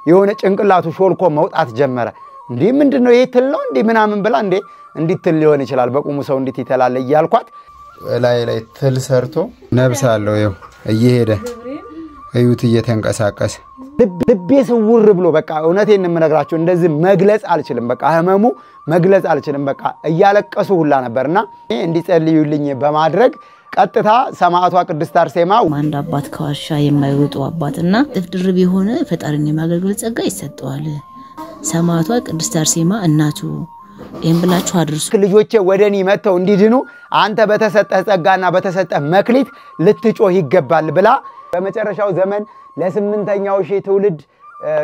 የሆነ ጭንቅላቱ ሾልኮ መውጣት ጀመረ እንዴ ምንድነው ይሄ ትል ነው እንዴ ምናምን ብላ እንዴ እንዲት ትል ሊሆን ይችላል በቁሙ ሰው እንዲት ይተላል እያልኳት ላይ ትል ሰርቶ ነብስ አለው ይው እየሄደ እዩት እየተንቀሳቀሰ ልቤ ስውር ብሎ በቃ እውነቴን እንነግራችሁ እንደዚህ መግለጽ አልችልም በቃ ህመሙ መግለጽ አልችልም በቃ እያለቀሱ ሁላ ነበርና እንዲጸልዩልኝ በማድረግ ቀጥታ ሰማዕቷ ቅድስት አርሴማ አንድ አባት ከዋሻ የማይወጡ አባትና ድርብ የሆነ ፈጣሪን የማገልገል ጸጋ ይሰጣዋል ሰማዕቷ ቅድስት አርሴማ እናቱ እንብላችሁ አድርሱ ልጆቼ ወደኔ መተው እንዲድኑ አንተ በተሰጠህ ጸጋና በተሰጠህ መክሊት ልትጮህ ይገባል ብላ በመጨረሻው ዘመን ለስምንተኛው ሺህ ትውልድ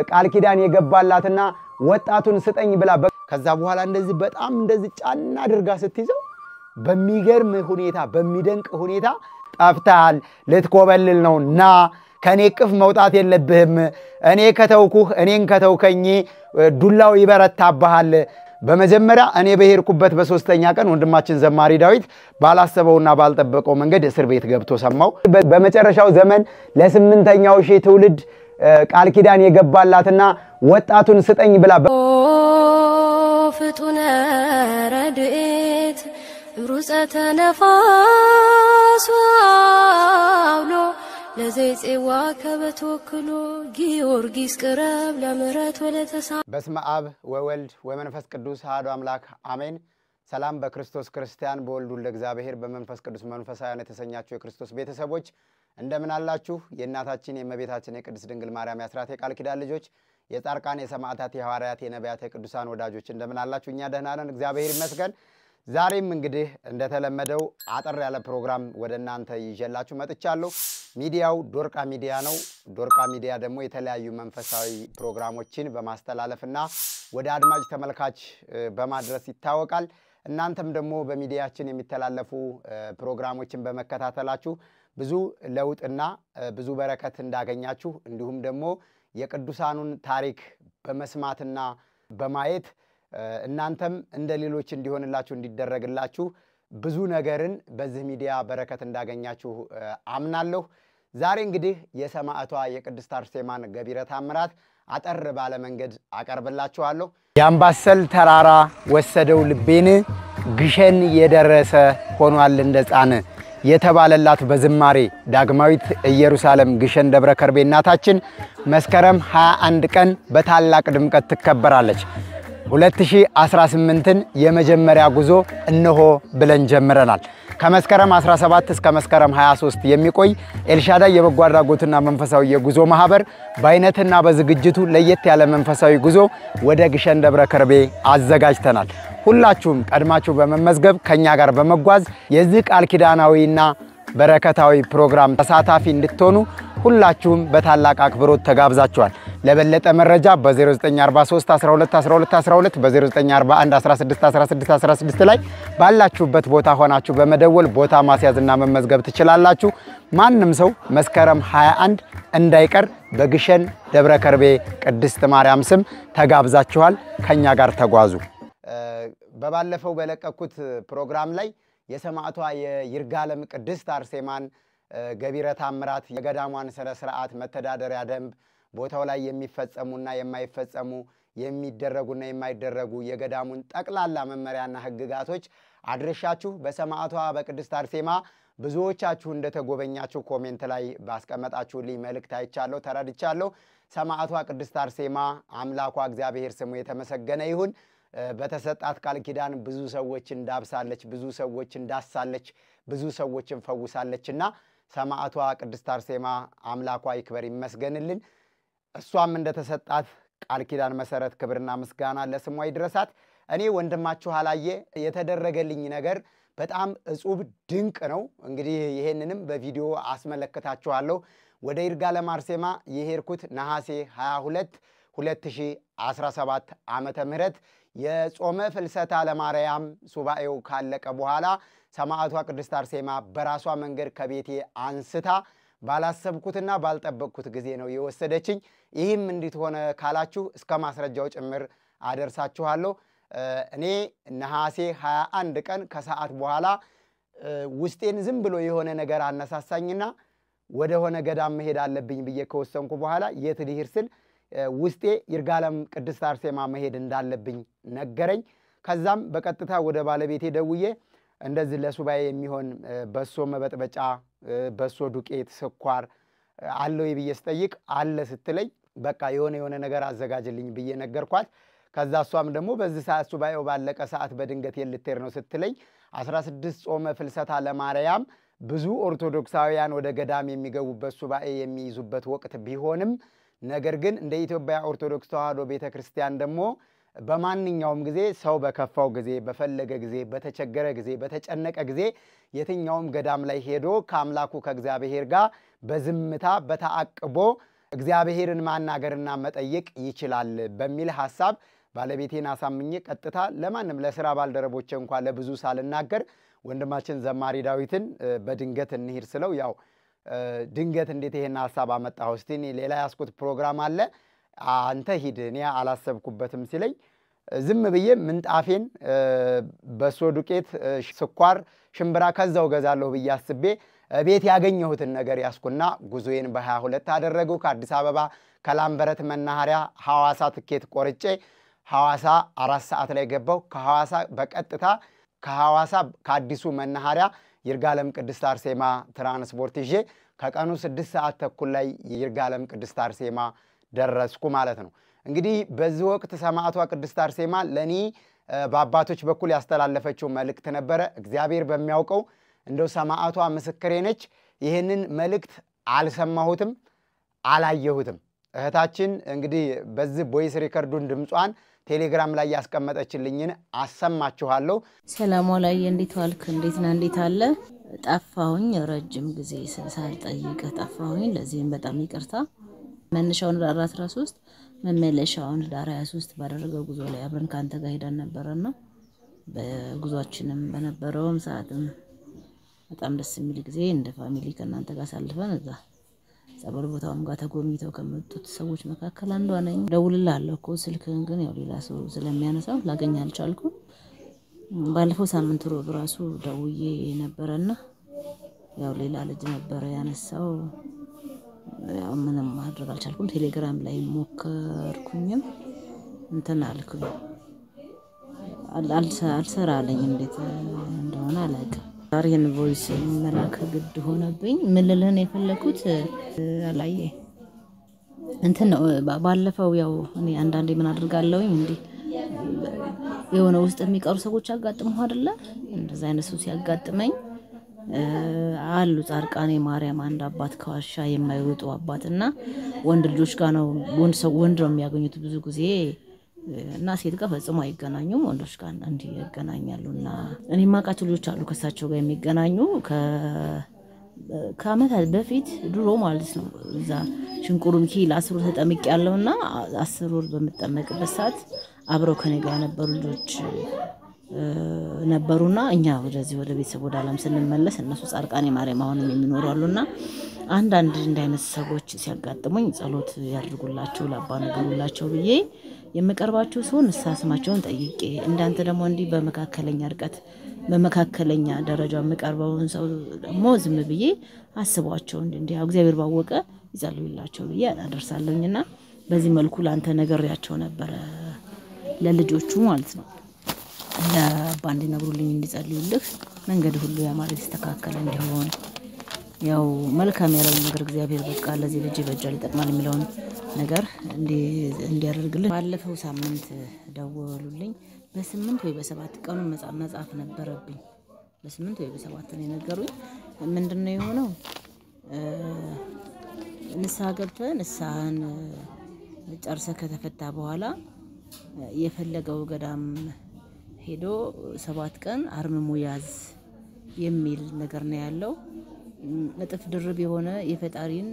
ቃል ኪዳን የገባላትና ወጣቱን ስጠኝ ብላ ከዛ በኋላ እንደዚህ በጣም እንደዚህ ጫና አድርጋ ስትይዘው በሚገርም ሁኔታ በሚደንቅ ሁኔታ ጠፍታል ልትኮበልል ነውና ከኔ ቅፍ መውጣት የለብህም እኔ ከተውኩህ እኔን ከተውከኝ ዱላው ይበረታብሃል በመጀመሪያ እኔ በሄርኩበት በሶስተኛ ቀን ወንድማችን ዘማሪ ዳዊት ባላሰበውና ባልጠበቀው መንገድ እስር ቤት ገብቶ ሰማው በመጨረሻው ዘመን ለስምንተኛው ሺህ ትውልድ ቃል ኪዳን የገባላትና ወጣቱን ስጠኝ ብላ ፍጡነ ረድኤት ሩፀተ ነፋስ አውሎ ለዘይጽዋ ከበተወክሎ ጊዮርጊስ ቅረብ ለምሕረት ወለተሳ በስመ አብ ወወልድ ወመንፈስ ቅዱስ አሐዱ አምላክ አሜን ሰላም በክርስቶስ ክርስቲያን በወልዱ ለእግዚአብሔር በመንፈስ ቅዱስ መንፈሳውያን የተሰኛችሁ የክርስቶስ ቤተሰቦች እንደምን አላችሁ የእናታችን የእመቤታችን የቅድስት ድንግል ማርያም የአስራት የቃል ኪዳን ልጆች የጻድቃን የሰማዕታት የሐዋርያት የነቢያት የቅዱሳን ወዳጆች እንደምን አላችሁ እኛ ደህና ነን እግዚአብሔር ይመስገን ዛሬም እንግዲህ እንደተለመደው አጠር ያለ ፕሮግራም ወደናንተ ይዤላችሁ መጥቻለሁ ሚዲያው ዶርቃ ሚዲያ ነው ዶርቃ ሚዲያ ደግሞ የተለያዩ መንፈሳዊ ፕሮግራሞችን በማስተላለፍና ወደ አድማጭ ተመልካች በማድረስ ይታወቃል እናንተም ደግሞ በሚዲያችን የሚተላለፉ ፕሮግራሞችን በመከታተላችሁ ብዙ ለውጥና ብዙ በረከት እንዳገኛችሁ እንዲሁም ደግሞ የቅዱሳኑን ታሪክ በመስማትና በማየት እናንተም እንደሌሎች እንዲሆንላችሁ እንዲደረግላችሁ ብዙ ነገርን በዚህ ሚዲያ በረከት እንዳገኛችሁ አምናለሁ ዛሬ እንግዲህ የሰማዕቷ የቅድስት አርሴማን ገቢረ ተአምራት አጠር ባለ መንገድ አቀርብላችኋለሁ ያምባሰል ተራራ ወሰደው ልቤን ግሸን የደረሰ ሆኗል እንደጻነ የተባለላት በዝማሬ ዳግማዊት ኢየሩሳሌም ግሸን ደብረ ከርቤ እናታችን መስከረም 21 ቀን በታላቅ ድምቀት ትከበራለች 2018ን የመጀመሪያ ጉዞ እነሆ ብለን ጀምረናል ከመስከረም 17 እስከ መስከረም 23 የሚቆይ ኤልሻዳይ የበጎ አድራጎትና መንፈሳዊ የጉዞ ማህበር በአይነትና በዝግጅቱ ለየት ያለ መንፈሳዊ ጉዞ ወደ ግሸን ደብረ ከርቤ አዘጋጅተናል ሁላችሁም ቀድማችሁ በመመዝገብ ከኛ ጋር በመጓዝ የዚህ ቃል ኪዳናዊና በረከታዊ ፕሮግራም ተሳታፊ እንድትሆኑ ሁላችሁም በታላቅ አክብሮት ተጋብዛችኋል ለበለጠ መረጃ በ0943 12 12 12 በ0941 16 16 16 ላይ ባላችሁበት ቦታ ሆናችሁ በመደወል ቦታ ማስያዝና መመዝገብ ትችላላችሁ ማንንም ሰው መስከረም 21 እንዳይቀር በግሸን ደብረ ከርቤ ቅድስት ማርያም ስም ተጋብዛችኋል ከኛ ጋር ተጓዙ በባለፈው በለቀኩት ፕሮግራም ላይ የሰማዕቷ የይርጋለም ቅድስት አርሴማን ገቢረ ተአምራት የገዳሟን ስነ ስርዓት መተዳደሪያ ደንብ ቦታው ላይ የሚፈጸሙና የማይፈጸሙ የሚደረጉና የማይደረጉ የገዳሙን ጠቅላላ መመሪያና ህግጋቶች አድርሻችሁ በሰማዕቷ በቅድስት አርሴማ ብዙዎቻችሁ እንደተጎበኛችሁ ኮሜንት ላይ ባስቀመጣችሁልኝ መልእክት አይቻለሁ ተረድቻለሁ ሰማዕቷ ቅድስት አርሴማ አምላኳ እግዚአብሔር ስሙ የተመሰገነ ይሁን በተሰጣት ቃል ኪዳን ብዙ ሰዎችን ዳብሳለች ብዙ ሰዎችን ዳሳለች ብዙ ሰዎችን ፈውሳለችና ሰማዕቷ ቅድስት አርሴማ አምላኳ ይክበር ይመስገንልን እሷም እንደተሰጣት ቃል ኪዳን መሰረት ክብርና ምስጋና ለስሟ ይድረሳት እኔ ወንድማችሁ አላየ የተደረገልኝ ነገር በጣም እጹብ ድንቅ ነው እንግዲህ ይሄንንም በቪዲዮ አስመለክታችኋለሁ ወደ ይርጋለም አርሴማ የሄርኩት ነሐሴ 22 2017 ዓመተ ምህረት የጾመ ፍልሰታ ለማርያም ሱባኤው ካለቀ በኋላ ሰማዕቷ ቅድስት አርሴማ በራሷ መንገድ ከቤቴ አንስታ ባላሰብኩትና ባልጠበቅኩት ጊዜ ነው የወሰደችኝ ይህም እንዴት ሆነ ካላችሁ እስከ ማስረጃው ጭምር አደርሳችኋለሁ እኔ ነሐሴ 21 ቀን ከሰዓት በኋላ ውስጤን ዝም ብሎ የሆነ ነገር አነሳሳኝና ወደ ሆነ ገዳም መሄድ አለብኝ ብዬ ከወሰንኩ በኋላ የት ልሄድ ስል ውስጤ ይርጋለም ቅድስት አርሴማ መሄድ እንዳለብኝ ነገረኝ። ከዛም በቀጥታ ወደ ባለቤቴ ደውዬ እንደዚህ ለሱባኤ የሚሆን በሶ መበጥበጫ በሶ ዱቄት ስኳር አለው ይብዬ ስጠይቅ አለ ስትለኝ በቃ የሆነ ነገር አዘጋጅልኝ ብዬ ነገርኳት። ከዛ እሷም ደግሞ በዚህ ሰዓት ሱባኤው ባለቀ ሰዓት በድንገት የልትሄድ ነው ስትለኝ 16 ጾመ ፍልሰታ ለማርያም ብዙ ኦርቶዶክሳውያን ወደ ገዳም የሚገቡበት ሱባኤ የሚይዙበት ወቅት ቢሆንም ነገር ግን እንደ ኢትዮጵያ ኦርቶዶክስ ተዋሕዶ ቤተክርስቲያን ደግሞ በማንኛውም ጊዜ ሰው በከፋው ጊዜ በፈለገ ጊዜ በተቸገረ ጊዜ በተጨነቀ ጊዜ የትኛውም ገዳም ላይ ሄዶ ከአምላኩ ከእግዚአብሔር ጋር በዝምታ በተአቅቦ እግዚአብሔርን ማናገርና መጠየቅ ይችላል በሚል ሐሳብ ባለቤቴን አሳምኜ ቀጥታ ለማንም ለሥራ ባልደረቦቼ እንኳን ለብዙ ሳልናገር ወንድማችን ዘማሪ ዳዊትን በድንገት እንሂድ ስለው ያው ድንገት እንዴት ይሄን ሐሳብ አመጣው እስቲ ሌላ ያስኩት ፕሮግራም አለ አንተ ሂድ እኔ አላሰብኩበትም ሲለኝ ዝም ብዬ ምንጣፌን በሶ ዱቄት ስኳር ሽምብራ ከዛው ገዛለሁ ብዬ አስቤ ቤት ያገኘሁትን ነገር ያስኩና ጉዞዬን በ22 አደረገው። ከአዲስ አበባ ከላምበረት መናኸሪያ ሐዋሳ ትኬት ቆርጬ ሐዋሳ 4 ሰዓት ላይ ገባው። ከሐዋሳ በቀጥታ ከሐዋሳ ከአዲሱ መናኸሪያ ይርጋለም ቅድስት አርሴማ ትራንስፖርት ይዤ ከቀኑ 6 ሰዓት ተኩል ላይ ይርጋለም ቅድስት አርሴማ ደረስኩ ማለት ነው። እንግዲህ በዚህ ወቅት ሰማዕቷ ቅድስት አርሴማ ለኔ በአባቶች በኩል ያስተላለፈችው መልእክት ነበረ። እግዚአብሔር በሚያውቀው እንደው ሰማዕቷ ምስክሬ ነች። ይሄንን መልእክት አልሰማሁትም አላየሁትም። እህታችን እንግዲህ በዚህ ቮይስ ሪከርዱን ድምጿን ቴሌግራም ላይ ያስቀመጠችልኝን አሰማችኋለሁ። ሰላም ላይ እንዴት ዋልክ? እንዴት ነህ? እንዴት አለ? ጠፋሁኝ ረጅም ጊዜ ሳልጠይቅ ጠፋሁኝ። ለዚህም በጣም ይቅርታ። መነሻውን ዳር 13 መመለሻውን ዳር 23 ባደረገው ጉዞ ላይ አብረን ካንተ ጋር ሄደን ነበርና በጉዟችንም በነበረውም ሰዓትም በጣም ደስ የሚል ጊዜ እንደ ፋሚሊ ከናንተ ጋር ሳልፈን እዛ ጸበል ቦታውም ጋር ተጎብኝተው ከመጡት ሰዎች መካከል አንዷ ነኝ። ደውልልሃለሁ እኮ ስልክህን ግን ያው ሌላ ሰው ስለሚያነሳው ላገኝ አልቻልኩም። ባለፈው ሳምንት ሮብ ራሱ ደውዬ ነበርና ያው ሌላ ልጅ ነበር ያነሳው። ያው ምንም ማድረግ አልቻልኩም። ቴሌግራም ላይ ሞከርኩኝም እንትን አልኩኝ አልሰራለኝ እንዴት እንደሆነ አላውቅም። ዛሬን ቮይስ መላክ ግድ ሆነብኝ። ምን ልልህን የፈለኩት አላየ እንትን ነው። ባለፈው ያው እኔ አንዳንዴ ምን አድርጋለሁኝ እንዴ የሆነ ውስጥ የሚቀሩ ሰዎች ያጋጥመው አይደለ? እንደዛ አይነት ሰው ሲያጋጥመኝ አሉ ጻርቃኔ ማርያም አንድ አባት ከዋሻ የማይወጡ አባትና ወንድ ልጆች ጋር ነው ወንድ ነው የሚያገኙት ብዙ ጊዜ እና ሴት ጋር ፈጽሞ አይገናኙም። ወንዶች ጋር እንዲ ያገናኛሉና እኔ ማቃቸው ልጆች አሉ ከሳቸው ጋር የሚገናኙ ከአመታት በፊት ድሮ ማለት ነው። እዛ ሽንቁሩም ኪል 10 ወር ተጠምቅ ያለውና 10 ወር በመጠመቅበት ሰዓት አብረው ከኔ ጋር የነበሩ ልጆች ነበሩና እኛ ወደዚህ ወደ ቤተሰብ ወደ ዓለም ስንመለስ እነሱ ጻርቃኔ ማርያም አሁንም የሚኖሩ አሉና አንዳንድ እንደ አይነት ሰዎች ሲያጋጥሙኝ ጸሎት ያድርጉላቸው ለአባ ነገሩላቸው ብዬ የምቀርባቸው ሲሆን ስማቸውን ጠይቄ እንዳንተ ደግሞ እንዲህ በመካከለኛ ርቀት በመካከለኛ ደረጃ የምቀርበውን ሰው ደግሞ ዝም ብዬ አስቧቸው እንዲህ እግዚአብሔር ባወቀ ይጸልዩላቸው ብዬ አደርሳለሁኝና በዚህ መልኩ ላንተ ነገርያቸው ነበር ለልጆቹ ማለት ነው። ለባንዲ ነግሩልኝ እንዲጸልዩልህ መንገድ ሁሉ ያማረ ተስተካከለ እንዲሆን ያው መልካም ያለው ነገር እግዚአብሔር በቃ ለዚህ ልጅ በእጃል ይጠቅማል የሚለውን ነገር እንዲያደርግልህ ባለፈው ሳምንት ደወሉልኝ። በ8 ወይ በ7 ቀኑ መጻፍ ነበረብኝ። በ8 ወይ በ7 ነው የነገሩኝ። ምንድነው የሆነው? ንስሐ ገብተን ንስሐን ጨርሰ ከተፈታ በኋላ የፈለገው ገዳም ሄዶ 7 ቀን አርምሞ ያዝ የሚል ነገር ነው ያለው። እጥፍ ድርብ የሆነ የፈጣሪን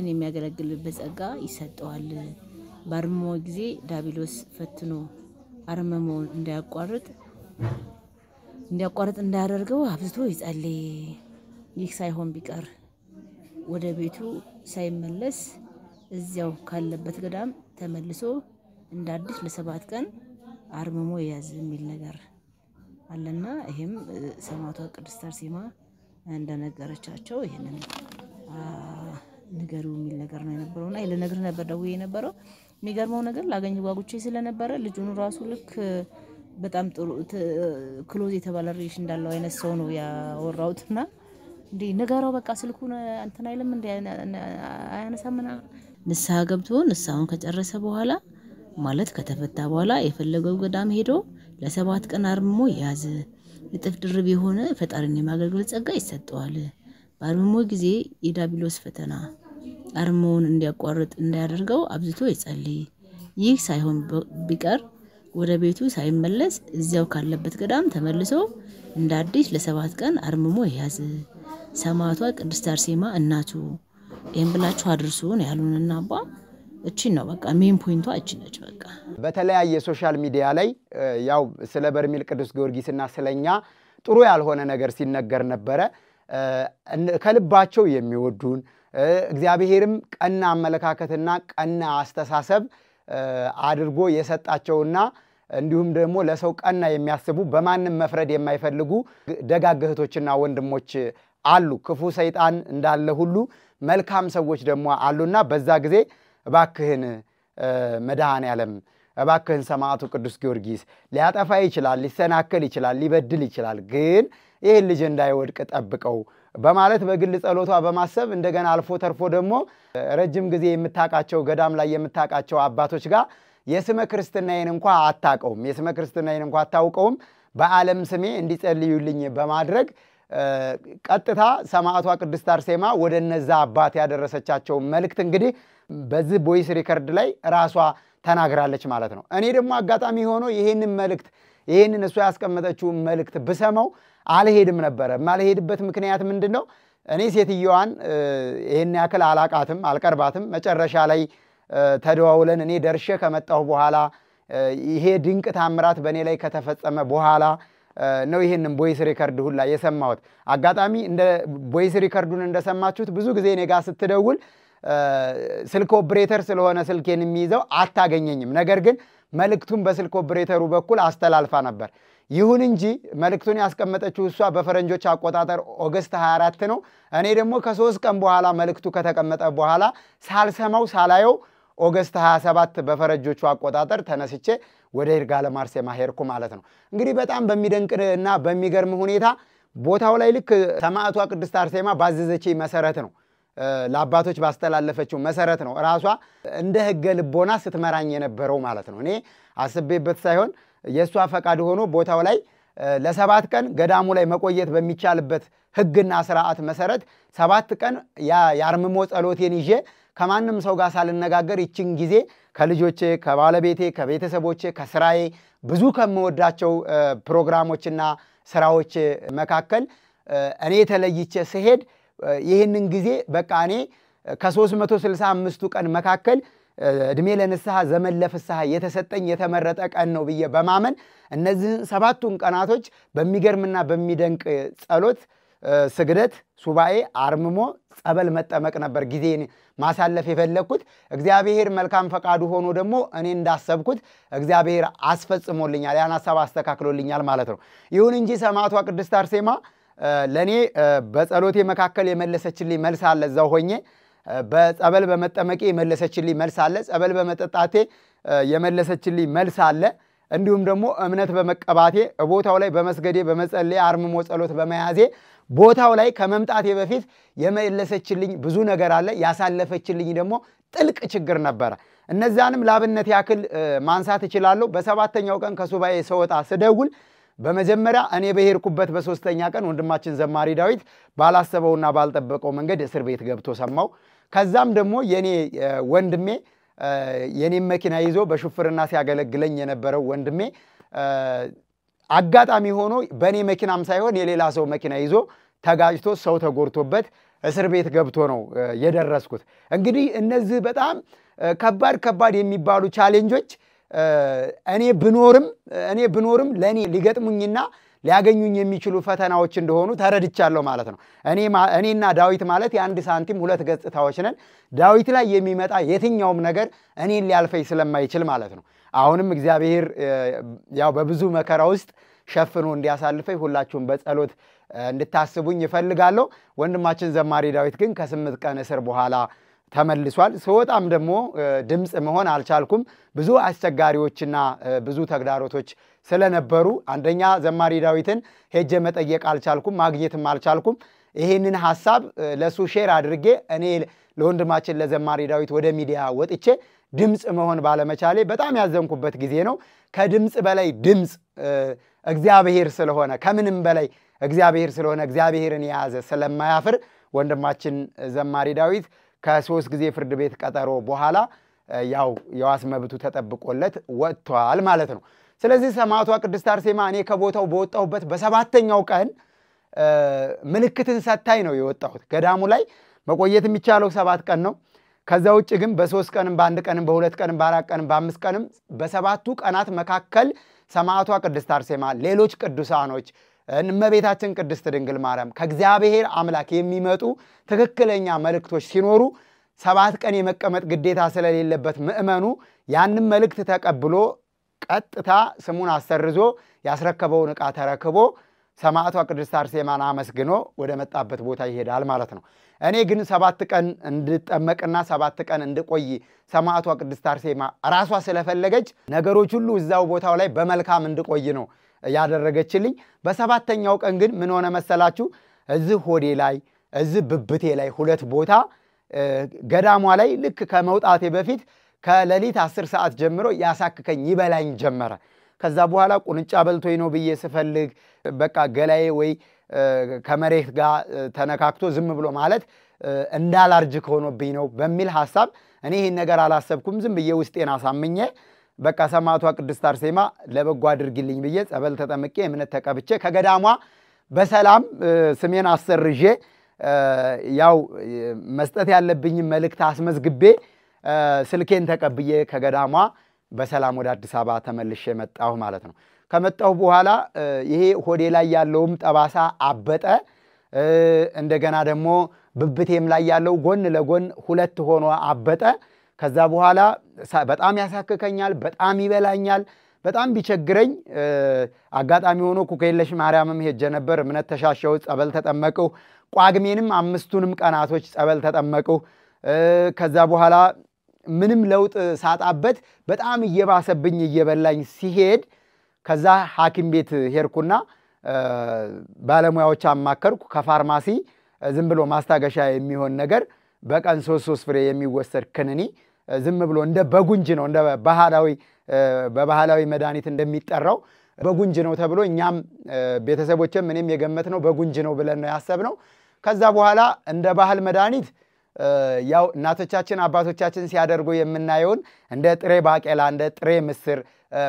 የሚያገለግልበት ጸጋ ይሰጠዋል። በአርምሞ ጊዜ ዳቢሎስ ፈትኖ አርምሞን እንዳያቋርጥ እንዳያደርገው አብዝቶ ይጸልይ። ይህ ሳይሆን ቢቀር ወደ ቤቱ ሳይመለስ እዚያው ካለበት ገዳም ተመልሶ እንዳዲስ ለ7 ቀን አርምሞ ያዝ የሚል ነገር አለና ይሄም ሰማዕቷ ቅድስት አርሴማ እንደነገረቻቸው ይሄንን ንገሩ የሚል ነገር ነው የነበረውና ለነገር ነበር ደውዬ የነበረው የሚገርመው ነገር ላገኝ ጓጉቼ ስለነበረ ልጁን ራሱ ልክ በጣም ጥሩ ክሎዝ የተባለ ሪሌሽን እንዳለው አይነት ሰው ነው ያወራውትና እንዴ ንገረው በቃ ስልኩን አንተና አይልም እንዴ አያነሳምና ንስሐ ገብቶ ንስሐውን ከጨረሰ በኋላ ማለት ከተፈታ በኋላ የፈለገው ገዳም ሄዶ ለ7 ቀን አርምሞ ያዘ እጥፍ ድርብ የሆነ ፈጣሪን የማገልገል ጸጋ ይሰጠዋል ባርምሞ ጊዜ የዳቢሎስ ፈተና አርሞውን እንዲያቋርጥ እንዳያደርገው አብዝቶ ይጸልይ ይህ ሳይሆን ቢቀር ወደ ቤቱ ሳይመለስ እዚያው ካለበት ገዳም ተመልሶ እንደ አዲስ ለ7 ቀን አርምሞ ያዘ ሰማዕቷ ቅድስት አርሴማ እናቱ እንብላችሁ አድርሱን ያሉንና አባ እቺ ነው በቃ ሜን ፖይንቷ እቺ ነች በቃ በተለያየ ሶሻል ሚዲያ ላይ ያው ስለ በርሜል ቅዱስ ጊዮርጊስና ስለኛ ጥሩ ያልሆነ ነገር ሲነገር ነበር ከልባቸው የሚወዱን እግዚአብሔርም ቀና አመለካከትና ቀና አስተሳሰብ አድርጎ የሰጣቸውና እንዲሁም ደግሞ ለሰው ቀና የሚያስቡ በማንም መፍረድ የማይፈልጉ ደጋግ እህቶችና ወንድሞች አሉ ክፉ ሰይጣን እንዳለ ሁሉ መልካም ሰዎች ደግሞ አሉና በዛ ጊዜ እባክህን መድኃኔ ዓለም እባክህን ሰማዕቱ ቅዱስ ጊዮርጊስ ሊያጠፋ ይችላል ሊሰናከል ይችላል ሊበድል ይችላል ግን ይሄን ልጅ እንዳይወድቅ ጠብቀው በማለት በግል ጸሎቷ በማሰብ እንደገና አልፎ ተርፎ ደግሞ ረጅም ጊዜ የምታቃቸው ገዳም ላይ የምታቃቸው አባቶች ጋር የስመ ክርስትናዬን እንኳን አታቀውም የስመ ክርስትናዬን እንኳን አታውቀውም በዓለም ስሜ እንዲጸልዩልኝ በማድረግ ቀጥታ ሰማዕቷ ቅድስት አርሴማ ወደ እነዛ አባት ያደረሰቻቸው መልእክት እንግዲህ በዚህ ቮይስ ሪከርድ ላይ ራሷ ተናግራለች ማለት ነው እኔ ደግሞ አጋጣሚ ሆኖ ይሄንን መልእክት ይሄንን እሷ ያስቀመጠችው መልእክት በሰማው አልሄድም ነበር ማልሄድበት ምክንያት ምንድነው እኔ ሴትየዋን ይሄን ያክል አላቃትም አልቀርባትም መጨረሻ ላይ ተደዋውለን እኔ ደርሼ ከመጣሁ በኋላ ይሄ ድንቅ ታምራት በእኔ ላይ ከተፈጸመ በኋላ ነው ይሄንን ቮይስ ሪከርድ ሁላ የሰማሁት አጋጣሚ እንደ ቮይስ ሪከርዱን እንደሰማችሁት ብዙ ጊዜ እኔ ጋር ስትደውል ስልክ ኦፕሬተር ስለሆነ ስልኬን የሚይዘው አታገኘኝም ነገር ግን መልእክቱን በስልክ ኦፕሬተሩ በኩል አስተላልፋ ነበር ይሁን እንጂ መልእክቱን ያስቀመጠችው እሷ በፈረንጆች አቆጣጠር ኦገስት 24 ነው እኔ ደግሞ ከ3 ቀን በኋላ መልእክቱ ከተቀመጠ በኋላ ሳልሰማው ሳላየው ኦገስት 27 በፈረንጆቹ አቆጣጠር ተነስቼ ወደ ይርጋለም አርሴማ ሄድኩ ማለት ነው እንግዲህ በጣም በሚደንቅና በሚገርም ሁኔታ ቦታው ላይ ልክ ሰማዕቷ ቅድስት አርሴማ ባዘዘችኝ መሰረት ነው ለአባቶች ባስተላለፈችው መሰረት ነው ራሷ እንደ ህገ ልቦና ስትመራኝ የነበረው ማለት ነው እኔ አስቤበት ሳይሆን የሷ ፈቃድ ሆኖ ቦታው ላይ ለ7 ቀን ገዳሙ ላይ መቆየት በሚቻልበት ህግና ስርዓት መሰረት 7 ቀን ያርምሞ ጸሎቴን ይዤ ከማንም ሰው ጋር ሳልነጋገር ይችን ጊዜ ከልጆቼ ከባለቤቴ ከቤተሰቦቼ ከስራዬ ብዙ ከመወዳቸው ፕሮግራሞችና ስራዎች መካከል እኔ ተለይቼ ሲሄድ ይሄንን ጊዜ በቃ እኔ ከ365 ቀን መካከል እድሜ ለንስሐ ዘመን ለፍስሐ የተሰጠኝ የተመረጠ ቀን ነው ብዬ በማመን እነዚህ 7ቱን ቀናቶች በሚገርምና በሚደንቅ ጸሎት ስግደት ሱባኤ አርምሞ ጸበል መጠመቅ ነበር ጊዜን ማሳለፍ የፈለኩት እግዚአብሔር መልካም ፈቃዱ ሆኖ ደግሞ እኔ እንዳሰብኩት እግዚአብሔር አስፈጽሞልኛል ያን ሐሳብ አስተካክሎልኛል ማለት ነው ይሁን እንጂ ሰማዕቷ ቅድስት አርሴማ ለኔ በጸሎቴ መካከል የመለሰችልኝ መልስ አለ እዛው ሆኜ በጸበል በመጠመቄ የመለሰችልኝ መልስ አለ ጸበል በመጠጣቴ የመለሰችልኝ መልስ አለ እንዲሁም ደግሞ እምነት በመቀባቴ ቦታው ላይ በመስገዴ በመጸለይ አርምሞ ጸሎት በመያዜ ቦታው ላይ ከመምጣቴ በፊት የመለሰችልኝ ብዙ ነገር አለ ያሳለፈችልኝ ደግሞ ጥልቅ ችግር ነበር እነዛንም ላብነት ያክል ማንሳት እችላለሁ በ7ኛው ቀን ከሱባኤ ሰወጣ ስደውል በመጀመሪያ እኔ በሄርኩበት በ3ኛ ቀን ወንድማችን ዘማሪ ዳዊት ባላሰበውና ባልጠበቀው መንገድ እስር ቤት ገብቶ ሰማው ከዛም ደግሞ የኔ ወንድሜ የኔ መኪና ይዞ በሹፍርና ሲያገለግለኝ የነበረው ወንድሜ አጋጣሚ ሆኖ በኔ መኪናም ሳይሆን የሌላ ሰው መኪና ይዞ ተጋጭቶ ሰው ተጎርቶበት እስር ቤት ገብቶ ነው የደረስኩት እንግዲህ እነዚህ በጣም ከባድ የሚባሉ ቻሌንጆች እኔ ብኖርም ለኔ ሊገጥሙኝና ሊያገኙኝ የሚችሉ ፈተናዎች እንደሆኑ ተረድቻለሁ ማለት ነው እኔና ዳዊት ማለት የአንድ ሳንቲም ሁለት ገጽታዎች ነን ዳዊት ላይ የሚመጣ የትኛውም ነገር እኔን ሊያልፈኝ ስለማይችል ማለት ነው አሁንም እግዚአብሔር ያው በብዙ መከራ ውስጥ ሸፍኖ እንዲያሳልፈኝ ሁላችሁም በጸሎት እንድታስቡኝ ይፈልጋለሁ። ወንድማችን ዘማሪ ዳዊት ግን ከ8 ቀን እስር በኋላ ተመልሷል። ስወጣም ደግሞ ድምጽ መሆን አልቻልኩም። ብዙ አስቸጋሪዎችና ብዙ ተግዳሮቶች ስለነበሩ አንደኛ ዘማሪ ዳዊትን ሄጄ መጠየቅ አልቻልኩም፣ ማግኘትም አልቻልኩም። ይሄንን ሐሳብ ለሱ ሼር አድርጌ እኔ ለወንድማችን ለዘማሪ ዳዊት ወደ ሚዲያ ወጥቼ ድምጽ መሆን ባለመቻሌ በጣም ያዘንኩበት ጊዜ ነው። ከድምጽ በላይ ድምጽ እግዚአብሔር ስለሆነ ከምንም በላይ እግዚአብሔር ስለሆነ እግዚአብሔርን የያዘ ስለማያፍር ወንድማችን ዘማሪ ዳዊት ከ3 ጊዜ ፍርድ ቤት ቀጠሮ በኋላ ያው የዋስ መብቱ ተጠብቆለት ወጥቷል ማለት ነው። ስለዚህ ሰማዕቷ ቅድስት አርሴማ እኔ ከቦታው በወጣሁበት በሰባተኛው ቀን ምልክትን ሰታይ ነው የወጣሁት። ገዳሙ ላይ መቆየት የሚቻለው 7 ቀን ነው። ከዛ ውጭ ግን በ3 ቀንም በ1 ቀንም በ2 ቀንም በ4 ቀንም በ5 ቀንም በ7ቱ ቀናት መካከል ሰማዕቷ ቅድስት አርሴማ ሌሎች ቅዱሳኖች እመቤታችን ቅድስት ድንግል ማርያም ከእግዚአብሔር አምላክ የሚመጡ ትክክለኛ መልእክቶች ሲኖሩ 7 ቀን የመቀመጥ ግዴታ ስለሌለበት ምእመኑ ያንን መልእክት ተቀብሎ ቀጥታ ስሙን አሰርዞ ያስረከበውን ዕቃ ተረክቦ ሰማዕቷ ቅድስት አርሴማን አመስግኖ ወደ መጣበት ቦታ ይሄዳል ማለት ነው። እኔ ግን 7 ቀን እንድጠመቅና 7 ቀን እንድቆይ ሰማዕቷ ቅድስት አርሴማ ራሷ ስለፈለገች ነገሮች ሁሉ እዛው ቦታው ላይ በመልካም እንድቆይ ነው ያደረገችልኝ። በሰባተኛው ቀን ግን ምን ሆነ መሰላችሁ? እዚህ ሆዴ ላይ እዚህ ብብቴ ላይ 2 ቦታ ገዳሟ ላይ ልክ ከመውጣቴ በፊት ከሌሊት 10 ሰዓት ጀምሮ ያሳክከኝ ይበላኝ ጀመረ። ከዛ በኋላ ቁንጫ በልቶኝ ነው ብዬ ስፈልግ በቃ ገላዬ ወይ ከመሬት ጋር ተነካክቶ ዝም ብሎ ማለት እንዳላርጅክ ሆኖብኝ ነው በሚል ሐሳብ እኔ ይሄን ነገር አላሰብኩም። ዝም ብዬ ውስጤን አሳምኜ በቃ ሰማዕቷ ቅድስት አርሴማ ለበጎ አድርግልኝ ብዬ ጸበል ተጠምቄ እምነት ተቀብቼ ከገዳሟ በሰላም ስሜን አሰርዤ ያው መስጠት ያለብኝ መልእክት አስመዝግቤ ስልኬን ተቀብዬ ከገዳሟ በሰላም ወደ አዲስ አበባ ተመልሼ መጣሁ ማለት ነው። ከመጣሁ በኋላ ይሄ ሆዴ ላይ ያለውም ጠባሳ አበጠ። እንደገና ደግሞ ብብቴም ላይ ያለው ጎን ለጎን 2 ሆኖ አበጠ። ከዛ በኋላ በጣም ያሳክከኛል፣ በጣም ይበላኛል። በጣም ቢቸግረኝ አጋጣሚ ሆኖ ኩክየለሽ ማርያምም ሄጄ ነበር። እምነት ተሻሸው፣ ጸበል ተጠመቅሁ። ቋግሜንም 5ቱንም ቀናቶች ጸበል ተጠመቅሁ። ከዛ በኋላ ምንም ለውጥ ሳጣበት በጣም እየባሰብኝ እየበላኝ ሲሄድ ከዛ ሐኪም ቤት ሄድኩና ባለሙያዎች አማከርኩ። ከፋርማሲ ዝም ብሎ ማስታገሻ የሚሆን ነገር በቀን 3 ፍሬ የሚወሰድ ክኒኒ ዝም ብሎ እንደ በጉንጅ ነው እንደ በባህላዊ መድኃኒት እንደሚጠራው በጉንጅ ነው ተብሎ እኛም ቤተሰቦችም እኔም የገመትነው በጉንጅ ነው ብለን ነው ያሰብነው። ከዛ በኋላ እንደ ባህል መድኃኒት ያው እናቶቻችን አባቶቻችን ሲያደርጉ የምናየውን እንደ ጥሬ ባቄላ እንደ ጥሬ ምስር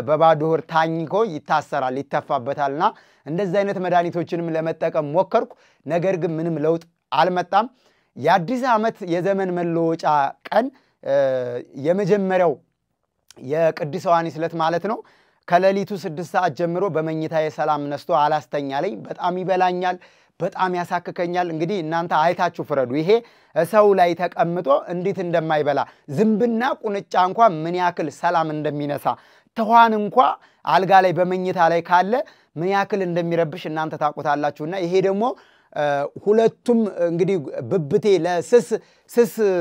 በባዶ ሆድ ታኝኮ ይታሰራል ይተፋበታልና እንደዚህ አይነት መድኃኒቶችንም ለመጠቀም ሞከርኩ። ነገር ግን ምንም ለውጥ አልመጣም። የአዲስ ዓመት የዘመን መለወጫ ቀን የመጀመሪያው የቅዱስ ዮሐንስ ዕለት ማለት ነው ከሌሊቱ 6 ሰዓት ጀምሮ በመኝታዬ ሰላም ነስቶ አላስተኛለኝ። በጣም ይበላኛል፣ በጣም ያሳክከኛል። እንግዲህ እናንተ አይታችሁ ፍረዱ። ይሄ ሰው ላይ ተቀምጦ እንዴት እንደማይበላ ዝምብና ቁንጫ እንኳን ምን ያክል ሰላም እንደሚነሳ ተዋን እንኳን አልጋ ላይ በመኝታ ላይ ካለ ምን ያክል እንደሚረብሽ እናንተ ታውቁታላችሁና ይሄ ደግሞ ሁለቱም እንግዲህ ብብቴ ለስስ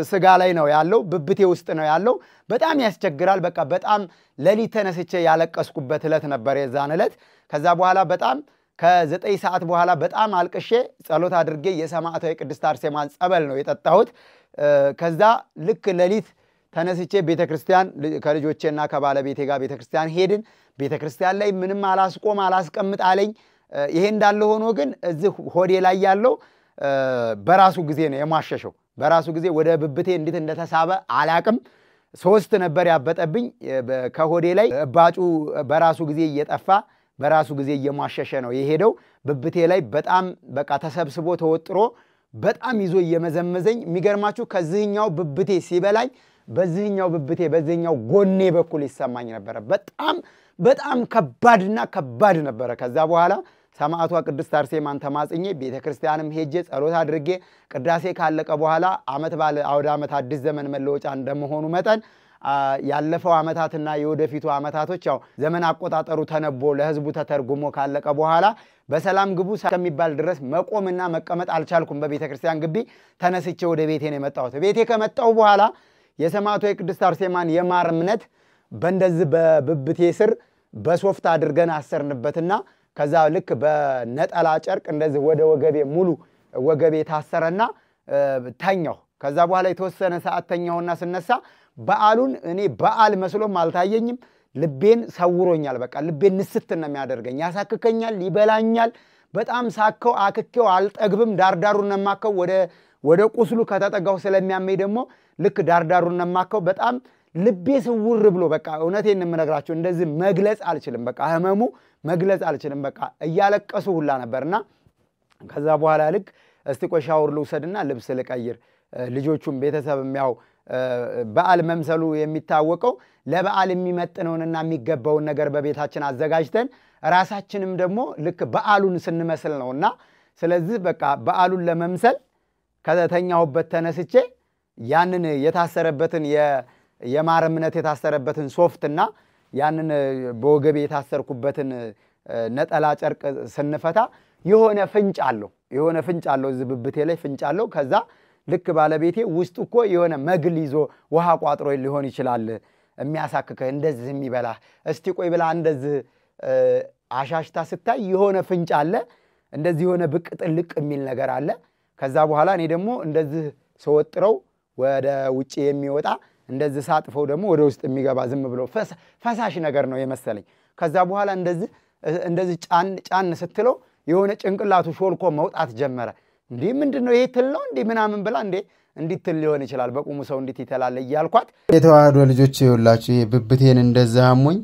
ስጋ ላይ ነው ያለው፣ ብብቴ ውስጥ ነው ያለው። በጣም ያስቸግራል። በቃ በጣም ሌሊት ተነስቼ ያለቀስኩበት ዕለት ነበር የዛን ዕለት። ከዛ በኋላ በጣም ከ9 ሰዓት በኋላ በጣም አልቅሼ ጸሎት አድርጌ የሰማዕቷ የቅድስት አርሴማን ጸበል ነው የጠጣሁት። ከዛ ልክ ሌሊት ተነስቼ ቤተክርስቲያን ከልጆቼና ከባለቤቴ ጋር ቤተክርስቲያን ሄድን። ቤተክርስቲያን ላይ ምንም አላስቆም አላስቀምጥ አለኝ። ይሄ እንዳለ ሆኖ ግን እዚህ ሆዴ ላይ ያለው በራሱ ጊዜ ነው የማሸሸው። በራሱ ጊዜ ወደ ብብቴ እንዴት እንደተሳበ አላቅም። 3 ነበር ያበጠብኝ ከሆዴ ላይ እባጩ በራሱ ጊዜ እየጠፋ በራሱ ጊዜ እየማሸሸ ነው የሄደው። ብብቴ ላይ በጣም በቃ ተሰብስቦ ተወጥሮ በጣም ይዞ እየመዘመዘኝ የሚገርማችሁ ከዚህኛው ብብቴ ሲበላኝ በዚህኛው ብብቴ በዚህኛው ጎኔ በኩል ይሰማኝ ነበር። በጣም ከባድና ከባድ ነበር። ከዛ በኋላ ሰማዕቷ ቅድስት አርሴማን ተማጽኜ ቤተክርስቲያንም ሄጄ ጸሎት አድርጌ ቅዳሴ ካለቀ በኋላ ዓመት ባለ አውደ ዓመት አዲስ ዘመን መለወጫ እንደመሆኑ መጠን ያለፈው አመታትና የወደፊቱ አመታቶች ያው ዘመን አቆጣጠሩ ተነቦ ለህዝቡ ተተርጉሞ ካለቀ በኋላ በሰላም ግቡ ከሚባል ድረስ መቆምና መቀመጥ አልቻልኩም። በቤተክርስቲያን ግቢ ተነስቼ ወደ ቤቴ ነው የመጣሁት። ቤቴ ከመጣሁ በኋላ የሰማዕቷ የቅድስት አርሴማን የማር እምነት በእንደዚህ በብብቴ ስር በሶፍት አድርገን አሰርንበትና ከዛ ልክ በነጠላ ጨርቅ እንደዚህ ወደ ወገቤ ሙሉ ወገቤ ታሰረና ተኛሁ። ከዛ በኋላ የተወሰነ ሰዓት ተኛሁና ስነሳ በዓሉን እኔ በዓል መስሎም አልታየኝም። ልቤን ሰውሮኛል። በቃ ልቤን ንስት ነው የሚያደርገኝ። ያሳክከኛል፣ ይበላኛል። በጣም ሳከው አክኬው አልጠግብም። ዳርዳሩን ነማከው ወደ ቁስሉ ከተጠጋው ስለሚያመኝ ደግሞ ልክ ዳርዳሩን ነማከው በጣም ልቤ ስውር ብሎ በቃ እውነቴን እንምነግራችሁ እንደዚህ መግለጽ አልችልም። በቃ ህመሙ መግለጽ አልችልም። በቃ እያለቀሱ ሁላ ነበርና ከዛ በኋላ ልክ እስቲ ቆይ ሻወር ልውሰድና ልብስ ልቀይር ልጆቹም ቤተሰብም ያው በዓል መምሰሉ የሚታወቀው ለበዓል የሚመጥነውንና የሚገባውን ነገር በቤታችን አዘጋጅተን ራሳችንም ደግሞ ልክ በዓሉን ስንመስል ነውና ስለዚህ በቃ በዓሉን ለመምሰል ከተኛሁበት ተነስቼ ያንን የታሰረበትን የማር እምነት የታሰረበትን ሶፍትና ያንን በወገቤ የታሰርኩበትን ነጠላ ጨርቅ ስንፈታ የሆነ ፍንጭ አለው ዝብብቴ ላይ ፍንጭ አለው። ከዛ ልክ ባለቤቴ ውስጥ እኮ የሆነ መግል ይዞ ውሃ ቋጥሮ ሊሆን ይችላል የሚያሳክከ እንደዚህ የሚበላ እስቲ ቆይ ብላ እንደዚህ አሻሽታ ስታይ የሆነ ፍንጭ አለ። እንደዚህ የሆነ ብቅ ጥልቅ የሚል ነገር አለ። ከዛ በኋላ እኔ ደግሞ እንደዚህ ሰወጥረው ወደ ውጪ የሚወጣ እንደዚህ ሳጥፈው ደግሞ ወደ ውስጥ የሚገባ ዝም ብሎ ፈሳሽ ነገር ነው የመሰለኝ። ከዛ በኋላ እንደዚህ ጫን ስትለው የሆነ ጭንቅላቱ ሾልኮ መውጣት ጀመረ። እንዴ ምንድነው ይሄ ትል ነው እንዴ ምናምን ብላ እንዴ እንዲት ትል ሊሆን ይችላል በቁሙ ሰው እንዲት ይተላል እያልኳት የተዋህዶ ልጆች ይውላችሁ ብብቴን እንደዛ አሞኝ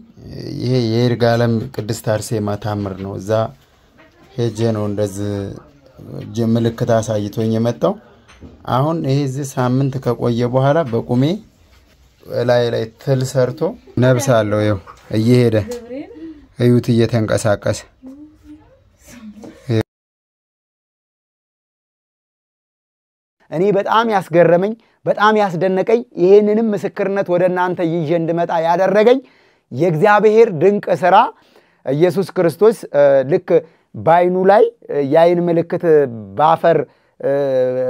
ይሄ የይርጋለም ቅድስት አርሴማ ታምር ነው። እዛ ሄጄ ነው እንደዚህ ምልክት አሳይቶኝ የመጣው። አሁን ይሄ እዚህ ሳምንት ከቆየ በኋላ በቁሜ ላይ ትል ሰርቶ ነብስ አለው ይው እየሄደ እዩት እየተንቀሳቀሰ እኔ በጣም ያስገረመኝ በጣም ያስደነቀኝ ይሄንንም ምስክርነት ወደናንተ ይዤ እንድመጣ ያደረገኝ የእግዚአብሔር ድንቅ ሥራ ኢየሱስ ክርስቶስ ልክ ባይኑ ላይ ያይን ምልክት ባፈር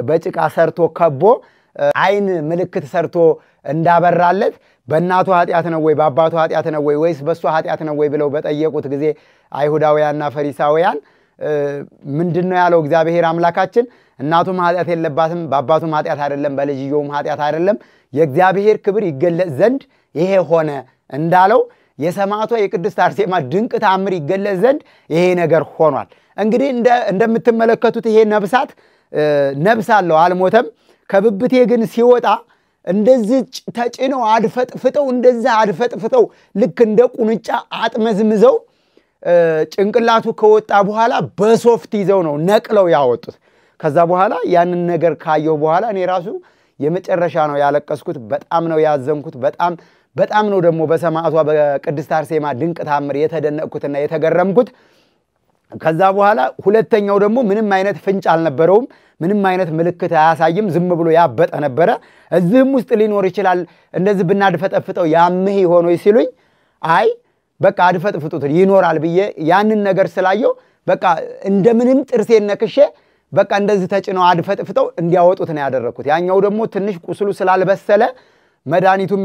በጭቃ ሰርቶ ከቦ አይን ምልክት ሰርቶ እንዳበራለት በእናቱ ኃጢያት ነው ወይ በአባቱ ኃጢያት ነው ወይስ በሱ ኃጢያት ነው ወይ ብለው በጠየቁት ጊዜ አይሁዳውያንና ፈሪሳውያን ምንድነው ያለው እግዚአብሔር አምላካችን እናቱም ኃጢያት የለባትም በአባቱም ኃጢያት አይደለም በልጅየውም ኃጢያት አይደለም የእግዚአብሔር ክብር ይገለጽ ዘንድ ይሄ ሆነ እንዳለው የሰማዕቷ የቅድስት አርሴማ ድንቅ ታምር ይገለጽ ዘንድ ይሄ ነገር ሆኗል። እንግዲህ እንደምትመለከቱት ይሄ ነብስ አለው አልሞተም። ከብብቴ ግን ሲወጣ እንደዚህ ተጭነው አድፈጥፍጠው ልክ እንደ ቁንጫ አጥመዝምዘው ጭንቅላቱ ከወጣ በኋላ በሶፍት ይዘው ነው ነቅለው ያወጡት። ከዛ በኋላ ያንን ነገር ካየው በኋላ እኔ ራሱ የመጨረሻ ነው ያለቀስኩት። በጣም ነው ያዘንኩት። በጣም ነው ደግሞ በሰማዕቷ በቅድስት አርሴማ ድንቅ ታምር የተደነቅኩትና የተገረምኩት። ከዛ በኋላ ሁለተኛው ደግሞ ምንም አይነት ፍንጭ አልነበረውም። ምንም አይነት ምልክት አያሳይም። ዝም ብሎ ያበጠ ነበረ። እዚህም ውስጥ ሊኖር ይችላል እንደዚህ ብናድፈጠፍጠው ያምህ ሆኖ ሲሉኝ አይ በቃ አድፈጥፍጡት ይኖራል ብዬ ያንን ነገር ስላየው በቃ እንደምንም ጥርሴን ነክሼ በቃ እንደዚህ ተጭነው አድፈጥፍጠው እንዲያወጡት ነው ያደረኩት። ያኛው ደግሞ ትንሽ ቁስሉ ስላልበሰለ መድኃኒቱም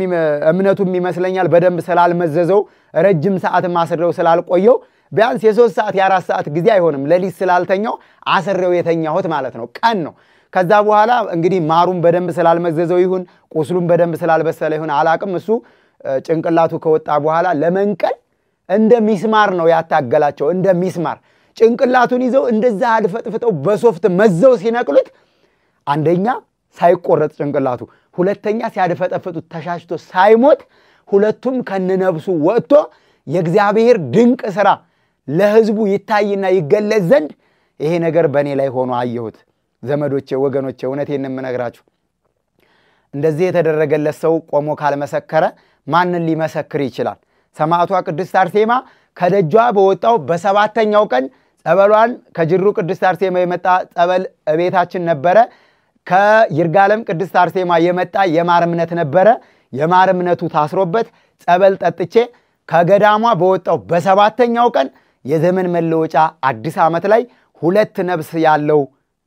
እምነቱም ይመስለኛል በደንብ ስላልመዘዘው ረጅም ሰዓት ማስረው ስላልቆየው ቢያንስ የ3 ሰዓት የ4 ሰዓት ጊዜ አይሆንም ለሊት ስላልተኛው አስረው የተኛሁት ማለት ነው ቀን ነው። ከዛ በኋላ እንግዲህ ማሩም በደንብ ስላልመዘዘው ይሁን ቁስሉም በደንብ ስላልበሰለ ይሁን አላቅም እሱ ጭንቅላቱ ከወጣ በኋላ ለመንቀል እንደ ሚስማር ነው ያታገላቸው። እንደ ሚስማር ጭንቅላቱን ይዘው እንደዛ አድፈጥፍጠው በሶፍት መዘው ሲነቅሉት አንደኛ ሳይቆረጥ ጭንቅላቱ ሁለተኛ ሲያድፈጠፍጡት ተሻሽቶ ሳይሞት ሁለቱም ከነነብሱ ወጥቶ የእግዚአብሔር ድንቅ ሥራ ለህዝቡ ይታይና ይገለጽ ዘንድ ይሄ ነገር በኔ ላይ ሆኖ አየሁት። ዘመዶቼ ወገኖቼ እውነቴን እንምነግራችሁ እንደዚህ የተደረገለት ሰው ቆሞ ካልመሰከረ ማንን ሊመሰክር ይችላል? ሰማዕቷ ቅድስት አርሴማ ከደጇ በወጣው በሰባተኛው ቀን ጸበሏን ከጅሩ ቅድስት አርሴማ የመጣ ጸበል ቤታችን ነበረ። ከይርጋለም ቅድስት አርሴማ የመጣ የማር እምነት ነበረ። የማር እምነቱ ታስሮበት ጸበል ጠጥቼ ከገዳሟ በወጣው በሰባተኛው ቀን የዘመን መለወጫ አዲስ ዓመት ላይ 2 ነብስ ያለው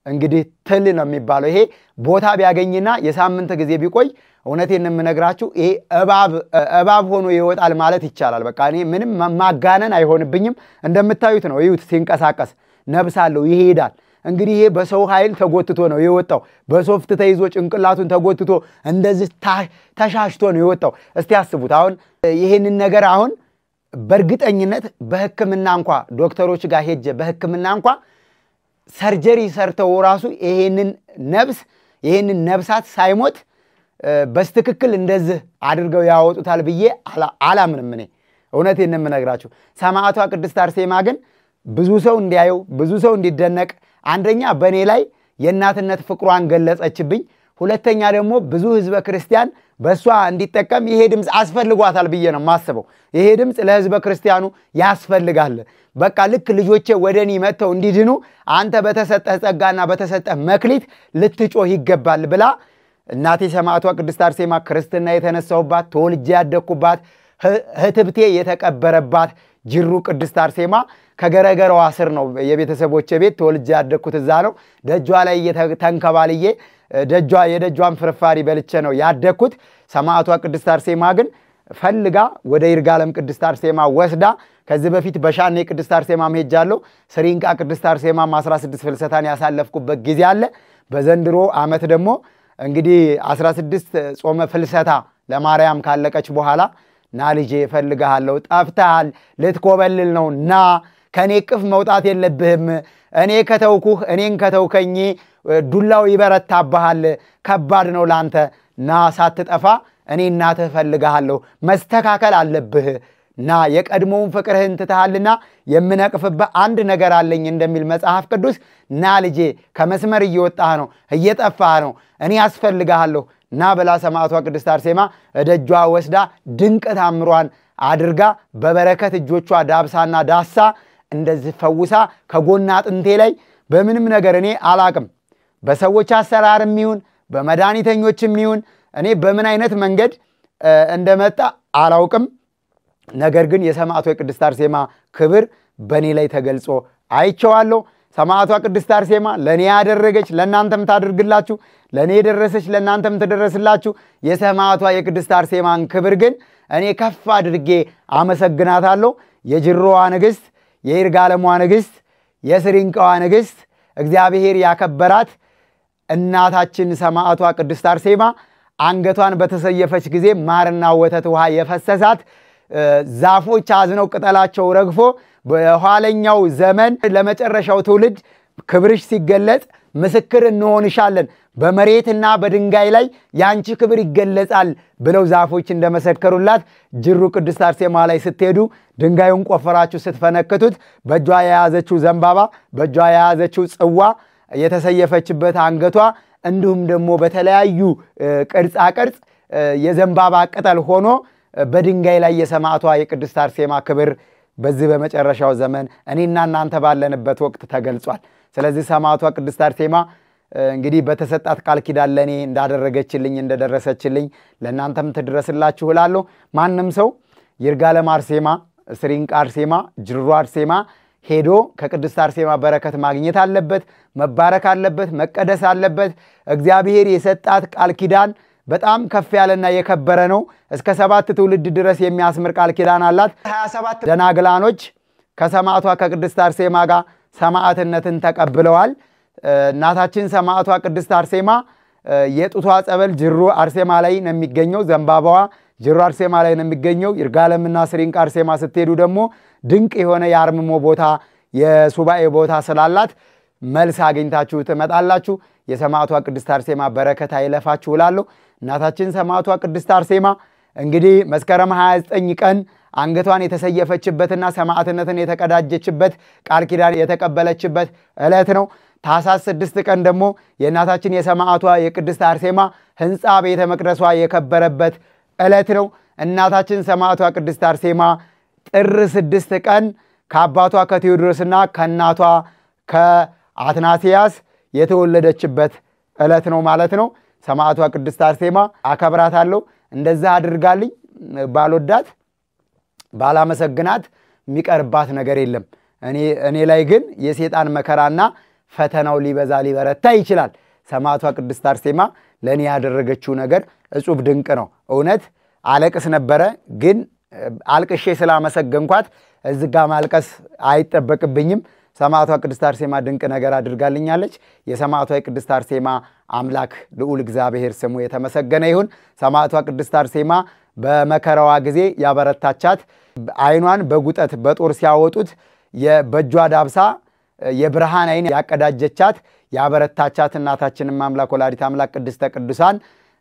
እንግዲህ ትል ነው የሚባለው ይሄ ቦታ ቢያገኝና የሳምንት ጊዜ ቢቆይ እውነቴን የምነግራችሁ ይሄ እባብ ሆኖ ይወጣል ማለት ይቻላል። በቃ እኔ ምንም ማጋነን አይሆንብኝም። እንደምታዩት ነው ይዩት ሲንቀሳቀስ ነብስ አለው ይሄዳል። እንግዲህ ይሄ በሰው ኃይል ተጎትቶ ነው የወጣው። በሶፍት ተይዞ ጭንቅላቱን ተጎትቶ እንደዚህ ተሻሽቶ ነው የወጣው። እስቲ አስቡት አሁን ይሄንን ነገር አሁን በእርግጠኝነት በሕክምና እንኳን ዶክተሮች ጋር ሄጀ በሕክምና እንኳን ሰርጀሪ ሰርተው ራሱ ይሄንን ነብሳት ሳይሞት በስትክክል እንደዚህ አድርገው ያወጡታል ብዬ አላምንም። እኔ እውነቴን የምነግራችሁ ሰማዕቷ ቅድስት አርሴማ ግን ብዙ ሰው እንዲያየው ብዙ ሰው እንዲደነቅ አንደኛ በእኔ ላይ የእናትነት ፍቅሯን ገለጸችብኝ። ሁለተኛ ደግሞ ብዙ ህዝበ ክርስቲያን በሷ እንዲጠቀም ይሄ ድምጽ አስፈልጓታል ብዬ ነው ማስበው። ይሄ ድምጽ ለህዝበ ክርስቲያኑ ያስፈልጋል። በቃ ልክ ልጆቼ ወደኔ መተው እንዲድኑ አንተ በተሰጠህ ጸጋና በተሰጠህ መክሊት ልትጮህ ይገባል ብላ እናቴ ሰማዕቷ ቅድስት አርሴማ ክርስትና የተነሳውባት ተወልጄ ያደኩባት ህትብቴ የተቀበረባት ጅሩ ቅድስት አርሴማ ከገረገረዋ ስር ነው የቤተሰቦቼ ቤት ተወልጄ ያደኩት እዛ ነው። ደጇ ላይ ተንከባልዬ የደጇን ፍርፋሪ በልቼ ነው ያደኩት። ሰማዕቷ ቅድስት አርሴማ ግን ፈልጋ ወደ ይርጋለም ቅድስት አርሴማ ወስዳ ከዚህ በፊት በሻኔ ቅድስት አርሴማ ሄጃለሁ። ስሪንቃ ቅድስት አርሴማ 16 ፍልሰታን ያሳለፍኩበት ጊዜ አለ። በዘንድሮ ዓመት ደግሞ እንግዲህ 16 ጾመ ፍልሰታ ለማርያም ካለቀች በኋላ ና ልጄ እፈልግሃለሁ፣ ጠፍተሃል፣ ልትኮበልል ነው፣ ና ከኔ ቅፍ መውጣት የለብህም፣ እኔ ከተውኩህ እኔን ከተውከኝ ዱላው ይበረታብሃል፣ ከባድ ነው ላንተ፣ ና ሳትጠፋ እኔ እናትህ እፈልግሃለሁ፣ መስተካከል አለብህ፣ ና የቀድሞውን ፍቅርህን ትተሃልና የምነቅፍብህ አንድ ነገር አለኝ እንደሚል መጽሐፍ ቅዱስ ና ልጄ ከመስመር እየወጣህ ነው፣ እየጠፋህ ነው፣ እኔ አስፈልግሃለሁ ና ብላ ሰማዕቷ ቅድስት አርሴማ እደጇ ወስዳ ድንቅ ታምሯን አድርጋ በበረከት እጆቿ ዳብሳና ዳሳ እንደዚህ ፈውሳ ከጎና አጥንቴ ላይ በምንም ነገር እኔ አላቅም በሰዎች አሰራርም ይሁን በመድኃኒተኞችም ይሁን እኔ በምን አይነት መንገድ እንደመጣ አላውቅም። ነገር ግን የሰማዕቷ ቅድስት አርሴማ ክብር በእኔ ላይ ተገልጾ አይቼዋለሁ። ሰማዕቷ ቅድስት አርሴማ ለኔ ያደረገች ለናንተም ታድርግላችሁ፣ ለኔ የደረሰች ለናንተም ትደረስላችሁ። የሰማዕቷ የቅድስት አርሴማን ክብር ግን እኔ ከፍ አድርጌ አመሰግናታለሁ። የጅሮዋ ንግስት፣ የይርጋለሟ ንግስት፣ የስሪንቃዋ ንግስት እግዚአብሔር ያከበራት እናታችን ሰማዕቷ ቅድስት አርሴማ አንገቷን በተሰየፈች ጊዜ ማርና ወተት ውሃ የፈሰሳት ዛፎች አዝነው ቅጠላቸው ረግፎ በኋለኛው ዘመን ለመጨረሻው ትውልድ ክብርሽ ሲገለጽ ምስክር እንሆንሻለን፣ በመሬትና በድንጋይ ላይ ያንቺ ክብር ይገለጻል ብለው ዛፎች እንደመሰከሩላት ጅሩ ቅድስት አርሴማ ላይ ስትሄዱ ድንጋዩን ቆፈራችሁ ስትፈነክቱት በእጇ የያዘችው ዘንባባ በእጇ የያዘችው ጽዋ የተሰየፈችበት አንገቷ እንዲሁም ደግሞ በተለያዩ ቅርጻ ቅርጽ የዘንባባ ቅጠል ሆኖ በድንጋይ ላይ የሰማዕቷ የቅድስት አርሴማ ክብር በዚህ በመጨረሻው ዘመን እኔና እናንተ ባለንበት ወቅት ተገልጿል። ስለዚህ ሰማዕቷ ቅድስት አርሴማ እንግዲህ በተሰጣት ቃል ኪዳን ለኔ እንዳደረገችልኝ እንደደረሰችልኝ ለናንተም ትድረስላችሁ እላለሁ። ማንም ሰው ይርጋለም አርሴማ፣ ስሪንቃ አርሴማ፣ ጅሩ አርሴማ ሄዶ ከቅድስት አርሴማ በረከት ማግኘት አለበት፣ መባረክ አለበት፣ መቀደስ አለበት። እግዚአብሔር የሰጣት ቃል ኪዳን በጣም ከፍ ያለና የከበረ ነው። እስከ 7 ትውልድ ድረስ የሚያስምር ቃል ኪዳን አላት። 27 ደናግላኖች ከሰማዕቷ ከቅድስት አርሴማ ጋር ሰማዕትነትን ተቀብለዋል። እናታችን ሰማዕቷ ቅድስት አርሴማ የጡቷ ጸበል ጅሩ አርሴማ ላይ ነው የሚገኘው፣ ዘንባባዋ ጅሩ አርሴማ ላይ ነው የሚገኘው። ይርጋለምና ስሪንቃ አርሴማ ስትሄዱ ደግሞ ድንቅ የሆነ የአርምሞ ቦታ የሱባኤ ቦታ ስላላት መልስ አግኝታችሁ ትመጣላችሁ። የሰማዕቷ ቅድስት አርሴማ በረከት አይለፋችሁ እላለሁ። እናታችን ሰማዕቷ ቅድስት አርሴማ እንግዲህ መስከረም 29 ቀን አንገቷን የተሰየፈችበትና ሰማዕትነትን የተቀዳጀችበት ቃል ኪዳን የተቀበለችበት ዕለት ነው። ታኅሳስ 6 ቀን ደግሞ የእናታችን የሰማዕቷ የቅድስት አርሴማ ሕንፃ ቤተ መቅደሷ የከበረበት ዕለት ነው። እናታችን ሰማዕቷ ቅድስት አርሴማ ጥር 6 ቀን ከአባቷ ከቴዎድሮስና ከእናቷ ከአትናሲያስ የተወለደችበት ዕለት ነው ማለት ነው። ሰማዕቷ ቅድስት አርሴማ አከብራታለሁ። እንደዛ አድርጋልኝ ባልወዳት ባላመሰግናት የሚቀርባት ነገር የለም እኔ ላይ ግን የሰይጣን መከራና ፈተናው ሊበዛ ሊበረታ ይችላል ሰማዕቷ ቅድስት አርሴማ ለኔ ያደረገችው ነገር እጹብ ድንቅ ነው እውነት አለቅስ ነበረ ግን አልቅሼ ስላመሰገንኳት እዝጋ ማልቀስ አይጠበቅብኝም ሰማዕቷ ቅድስት አርሴማ ድንቅ ነገር አድርጋልኛለች የሰማዕቷ ቅድስት አርሴማ አምላክ ልዑል እግዚአብሔር ስሙ የተመሰገነ ይሁን ሰማዕቷ ቅድስት አርሴማ በመከራዋ ጊዜ ያበረታቻት አይኗን በጉጠት በጦር ሲያወጡት የበጇ ዳብሳ የብርሃን አይን ያቀዳጀቻት ያበረታቻት እናታችንን አምላክ ወላዲተ አምላክ ቅድስተ ቅዱሳን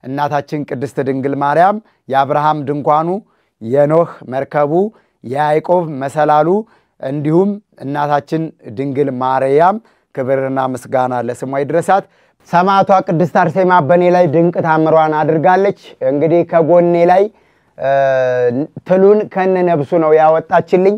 እናታችን ቅድስት ድንግል ማርያም የአብርሃም ድንኳኑ የኖህ መርከቡ የያዕቆብ መሰላሉ እንዲሁም እናታችን ድንግል ማርያም ክብርና ምስጋና ለስሟ ይድረሳት ሰማዕቷ ቅድስት አርሴማ በኔ ላይ ድንቅ ታምሯን አድርጋለች እንግዲህ ከጎኔ ላይ ትሉን ከነነብሱ ነው ያወጣችልኝ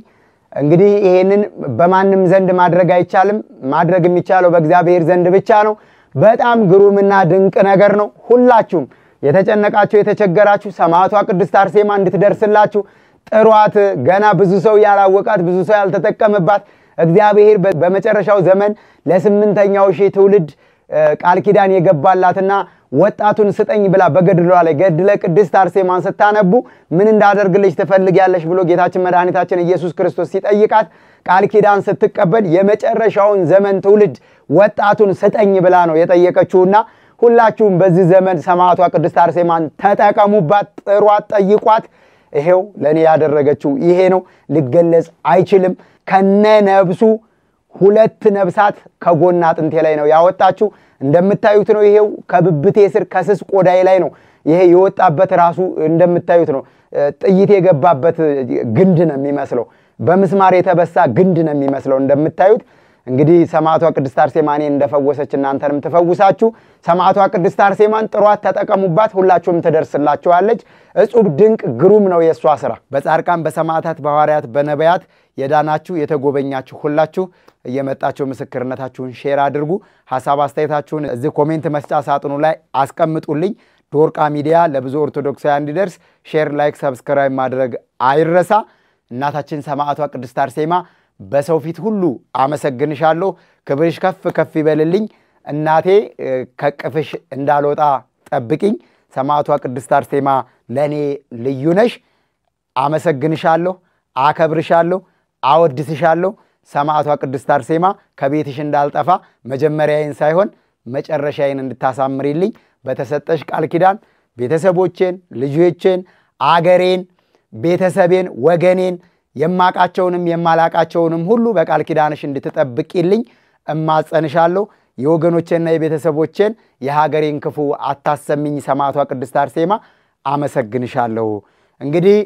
እንግዲህ ይሄንን በማንም ዘንድ ማድረግ አይቻልም ማድረግ የሚቻለው በእግዚአብሔር ዘንድ ብቻ ነው በጣም ግሩምና ድንቅ ነገር ነው ሁላችሁም የተጨነቃችሁ የተቸገራችሁ ሰማዕቷ ቅድስት አርሴማ እንድትደርስላችሁ ጥሯት ገና ብዙ ሰው ያላወቃት ብዙ ሰው ያልተጠቀመባት እግዚአብሔር በመጨረሻው ዘመን ለስምንተኛው ሺህ ትውልድ ቃል ኪዳን የገባላትና ወጣቱን ስጠኝ ብላ በገድሏ ላይ ገድለ ቅድስት አርሴማን ስታነቡ ምን እንዳደርግልሽ ትፈልጊያለሽ ብሎ ጌታችን መድኃኒታችን ኢየሱስ ክርስቶስ ሲጠይቃት ቃል ኪዳን ስትቀበል የመጨረሻውን ዘመን ትውልድ ወጣቱን ስጠኝ ብላ ነው የጠየቀችውና ሁላችሁም በዚህ ዘመን ሰማዕቷ ቅድስት አርሴማን ተጠቀሙባት ጥሯት ጠይቋት ይሄው ለኔ ያደረገችው ይሄ ነው ሊገለጽ አይችልም ከነነብሱ ሁለት ነብሳት ከጎና አጥንቴ ላይ ነው ያወጣችው እንደምታዩት ነው ይሄው ከብብቴ ስር ከስስ ቆዳይ ላይ ነው ይሄ የወጣበት ራሱ እንደምታዩት ነው ጥይት የገባበት ግንድ ነው የሚመስለው በመስማር የተበሳ ግንድ ነው የሚመስለው እንደምታዩት እንግዲህ ሰማዕቷ ቅድስት አርሴማን እንደፈወሰች እናንተንም ተፈውሳችሁ ሰማዕቷ ቅድስት አርሴማን ጥሯት ተጠቀሙባት ሁላችሁም ተደርስላችኋለች እጹብ ድንቅ ግሩም ነው የሷ ስራ በጻድቃን በሰማዕታት በሐዋርያት በነቢያት የዳናችሁ የተጎበኛችሁ ሁላችሁ እየመጣችሁ ምስክርነታችሁን ሼር አድርጉ ሐሳብ አስተያየታችሁን እዚህ ኮሜንት መስጫ ሳጥኑ ላይ አስቀምጡልኝ ዶርቃ ሚዲያ ለብዙ ኦርቶዶክሳውያን እንዲደርስ ሼር ላይክ ሰብስክራይብ ማድረግ አይረሳ እናታችን ሰማዕቷ ቅድስት አርሴማ በሰው ፊት ሁሉ አመሰግንሻለሁ ክብርሽ ከፍ ከፍ ይበልልኝ እናቴ ከቅፍሽ እንዳልወጣ ጠብቂኝ ሰማዕቷ ቅድስት አርሴማ ለኔ ልዩ ነሽ አመሰግንሻለሁ አከብርሻለሁ አወድስሻለሁ ሰማዕቷ ቅድስት አርሴማ ከቤትሽ እንዳልጠፋ መጀመሪያዬን ሳይሆን መጨረሻዬን እንድታሳምሪልኝ በተሰጠሽ ቃል ኪዳን ቤተሰቦቼን ልጆቼን አገሬን ቤተሰቤን ወገኔን የማቃቸውንም የማላቃቸውንም ሁሉ በቃል ኪዳንሽ እንድትጠብቂልኝ እማጸንሻለሁ የወገኖቼና የቤተሰቦቼን የሀገሬን ክፉ አታሰሚኝ ሰማዕቷ ቅድስት አርሴማ አመሰግንሻለሁ እንግዲህ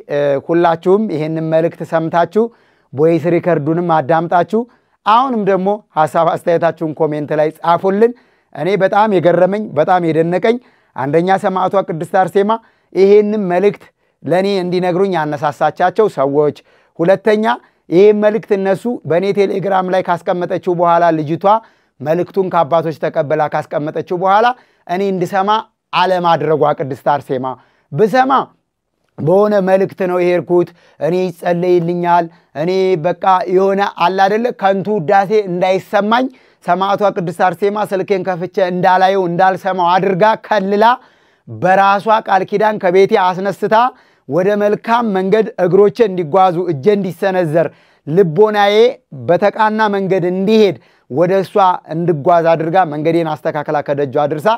ሁላችሁም ይሄንን መልእክት ሰምታችሁ ቮይስ ሪከርዱንም አዳምጣችሁ አሁንም ደግሞ ሐሳብ አስተያየታችሁን ኮሜንት ላይ ጻፉልን እኔ በጣም የገረመኝ በጣም የደነቀኝ አንደኛ ሰማዕቷ ቅድስት አርሴማ ይሄንን መልእክት ለኔ እንዲነግሩኝ ያነሳሳቻቸው ሰዎች ሁለተኛ ይሄ መልእክት እነሱ በኔ ቴሌግራም ላይ ካስቀመጠችው በኋላ ልጅቷ መልእክቱን ከአባቶች ተቀበላ ካስቀመጠችው በኋላ እኔ እንድሰማ አለማድረጓ ቅድስት አርሴማ ብሰማ በሆነ መልእክት ነው ይሄርኩት እኔ ይጸልይልኛል እኔ በቃ የሆነ አላ አይደለ ከንቱ ዳሴ እንዳይሰማኝ ሰማዕቷ ቅድስት አርሴማ ስልኬን ከፍቼ እንዳላየው እንዳልሰማው አድርጋ ከልላ በራሷ ቃል ኪዳን ከቤቴ አስነስታ ወደ መልካም መንገድ እግሮቼ እንዲጓዙ እጄ እንዲሰነዘር ልቦናዬ በተቃና መንገድ እንዲሄድ ወደሷ እንድጓዝ አድርጋ መንገዴን አስተካክላ ከደጇ አድርሳ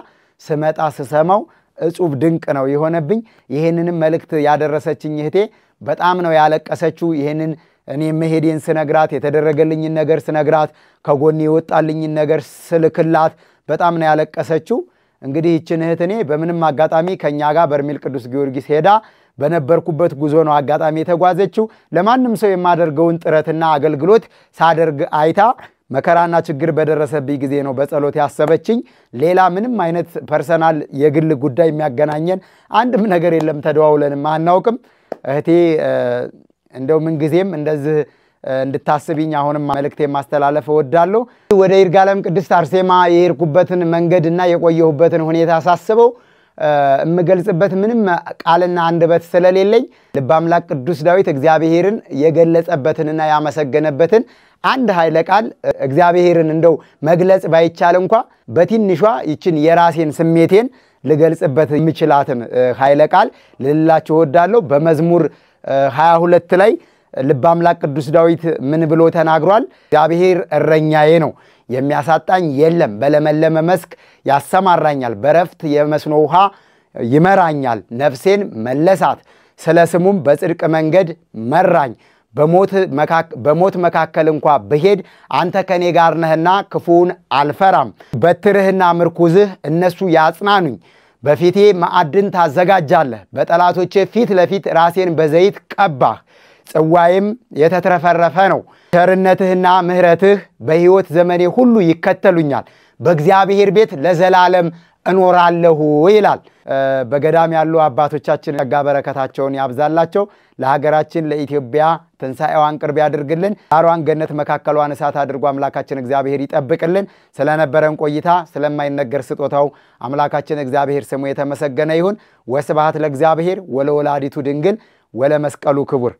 ስመጣ ስሰማው እጹብ ድንቅ ነው የሆነብኝ ይሄንንም መልእክት ያደረሰችኝ እህቴ በጣም ነው ያለቀሰችው ይሄንን እኔ መሄዴን ስነግራት የተደረገልኝ ነገር ስነግራት ከጎኔ የወጣልኝ ነገር ስልክላት በጣም ነው ያለቀሰችው እንግዲህ እቺን እህት እኔ በምንም አጋጣሚ ከኛ ጋር በርሜል ቅዱስ ጊዮርጊስ ሄዳ በነበርኩበት ጉዞ ነው አጋጣሚ የተጓዘችው ለማንም ሰው የማደርገውን ጥረትና አገልግሎት ሳደርግ አይታ መከራና ችግር በደረሰብኝ ጊዜ ነው በጸሎት ያሰበችኝ ሌላ ምንም አይነት ፐርሰናል የግል ጉዳይ የሚያገናኘን አንድም ነገር የለም ተደዋውለንም አናውቅም እህቴ እንደው ምን ጊዜም እንደዚህ እንድታስቢኝ አሁንም መልእክቴ ማስተላለፍ እወዳለሁ ወደ ይርጋለም ቅድስት አርሴማ የሄድኩበትን መንገድና የቆየሁበትን ሁኔታ ሳስበው እምገልጽበት ምንም ቃልና አንደበት ስለሌለኝ ልበ አምላክ ቅዱስ ዳዊት እግዚአብሔርን የገለጸበትንና ያመሰገነበትን አንድ ኃይለ ቃል እግዚአብሔርን እንደው መግለጽ ባይቻል እንኳን በትንሿ ይችን የራሴን ስሜቴን ልገልጽበት የምችላትን ኃይለ ቃል ልላችሁ ወዳለሁ። በመዝሙር 22 ላይ ልበ አምላክ ቅዱስ ዳዊት ምን ብሎ ተናግሯል? እግዚአብሔር እረኛዬ ነው፣ የሚያሳጣኝ የለም። በለመለመ መስክ ያሰማራኛል፣ በረፍት የመስኖ ውሃ ይመራኛል። ነፍሴን መለሳት፣ ስለ ስሙም በጽድቅ መንገድ መራኝ። በሞት መካከል እንኳን ብሄድ አንተ ከኔ ጋር ነህና ክፉን አልፈራም። በትርህና ምርኩዝህ እነሱ ያጽናኑኝ። በፊቴ ማዕድን ታዘጋጃለህ፣ በጠላቶቼ ፊት ለፊት ራሴን በዘይት ቀባህ። ጽዋዬም የተትረፈረፈ ነው። ቸርነትህና ምሕረትህ በሕይወት ዘመኔ ሁሉ ይከተሉኛል። በእግዚአብሔር ቤት ለዘላለም እኖራለሁ ይላል። በገዳም ያሉ አባቶቻችን ጸጋ በረከታቸውን ያብዛላቸው። ለሀገራችን ለኢትዮጵያ ትንሣኤዋን ቅርብ ያድርግልን። ዳሯን ገነት መካከሏን እሳት አድርጎ አምላካችን እግዚአብሔር ይጠብቅልን። ስለነበረን ቆይታ ስለማይነገር ስጦታው አምላካችን እግዚአብሔር ስሙ የተመሰገነ ይሁን። ወስብሐት ለእግዚአብሔር ወለወላዲቱ ድንግል ወለመስቀሉ ክቡር።